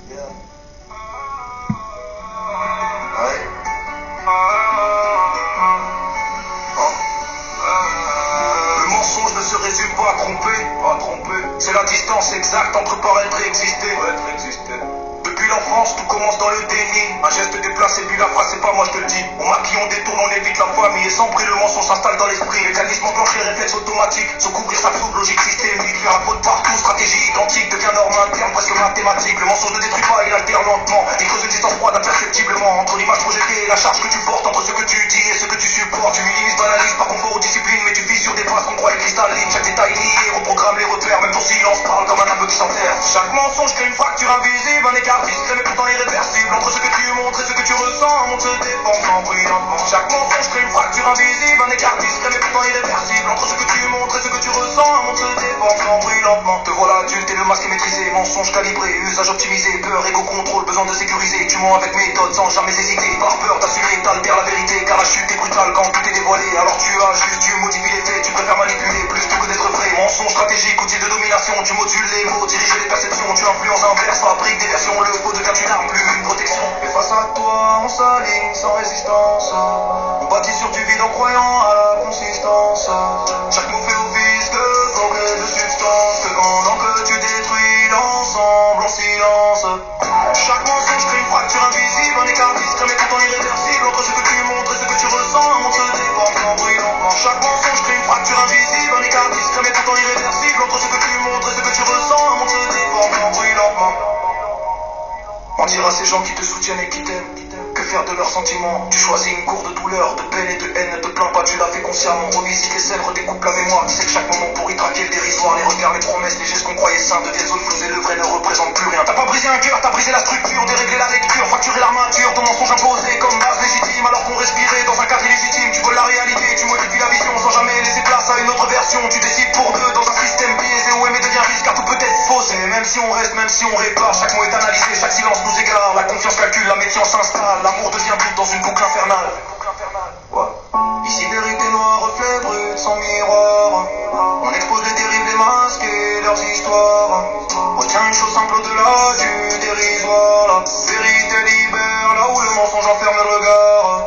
Yeah. Ouais. Le mensonge ne se résume pas à tromper, C'est la distance exacte entre paraître et exister. Depuis l'enfance, tout commence dans le déni. Un geste déplacé, puis la phrase, c'est pas moi, je te le dis. On maquille, on détourne, on évite la famille. Et sans prix, le mensonge s'installe dans l'esprit. Mécanisme enclenché, réflexe automatique. Se couvrir chaque soupe, logique systémique. Faire la faute partout, stratégie identique. Devient norme interne, presque mathématique. Le mensonge ne détruit pas, il alterne lentement. Il creuse une distance froide imperceptiblement. Entre l'image projetée et la charge que tu portes. Entre ce que tu dis et ce que tu supportes. Tu minimises, banalises par confort aux disciplines. Mais tu vises sur des bases qu'on croyait cristallines. Chaque détail lié, reprogramme les repères. Même ton silence parle comme un aveu qui s'enterre. Chaque mensonge crée une fracture invisible. Un écart discret mais pourtant irréversible. Entre ce que tu montres et ce que tu ressens, on se défend sans brillantement. Chaque mensonge crée une fracture invisible. Un écart discret mais pourtant irréversible. Entre ce que tu montres et ce que tu ressens, on se défend sans brillantement. Te voilà adulte et le masque est maîtrisé. Mensonge calibré, usage optimisé. Peur, égo, contrôle, besoin de sécuriser. Tu mens avec méthode sans jamais hésiter. Par peur d'assumer, t'altères la vérité. Car la chute est brutale quand tout est dévoilé. Alors tu ajustes, tu modifies les faits. Tu préfères manipuler plus que d'être vrai. Mensonge stratégique, outil de domination. Tu modules les mots, diriges les perceptions. Tu influences inverse, fabrique des versions. Le faux devient une arme, plus une protection. Et face à toi, on s'aligne sans résistance. On bâtit sur du vide en croyant à la consistance. Chaque mot fait office de progrès de substance. Cependant que tu détruis l'ensemble en silence. Chaque mensonge crée une fracture invisible. Un écart discret mais pourtant irréversible. Entre ce que tu montres et ce que tu ressens, on se déforme sans brillantement. Chaque mensonge crée une fracture invisible. Un écart discret mais pourtant irréversible. Entre ce que tu montres et ce que tu ressens, on se déforme sans brillantement. Mentir à ces gens qui te soutiennent et qui t'aiment. Que faire de leurs sentiments? Tu choisis une cour de douleur, de peine et de haine. Ne te plains pas, tu l'as fait consciemment. Revisite les scènes, redécoupe la mémoire. Tu sais que chaque moment pour y traquer le dérisoire. Les regards, les promesses, les gestes qu'on croyait sains deviennent zone floue et le vrai ne représente plus rien. T'as pas brisé un cœur, t'as brisé la structure. Déréglé la lecture, fracturé l'armature. Ton mensonge imposé comme base légitime. Alors qu'on respirait dans un cadre illégitime. Tu voles la réalité, tu modifies la vision sans jamais laisser place à une autre version. Tu décides pour deux dans un système biaisé où aimer devient risque car tout peut être faussé. Même si on reste, même si on répare, chaque mot est analysé, chaque silence nous égare. La confiance calcule, la méfiance s'installe. L'amour devient doute dans une boucle infernale. Ouais. Ici vérité noire, reflet brut, sans miroir. On expose les terribles, les masques et leurs histoires. Retiens une chose simple au-delà du dérisoire. La vérité libère, là où le mensonge enferme le regard.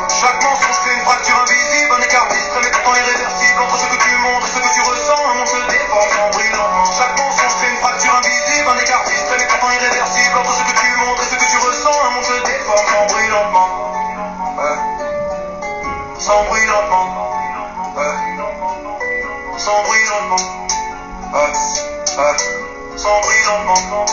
Chaque mensonge fait une fracture invisible. Un écart discret mais pourtant irréversible. Entre ce que tu montres et ce que tu ressens, un monde se déforme sans brillantement. Chaque mensonge fait une fracture invisible. Un écart discret mais pourtant irréversible. Entre ce que tu montres et ce que tu ressens, un monde se déforme sans brillantement. Sans brillantement. Sans brillantement. Sans brillantement.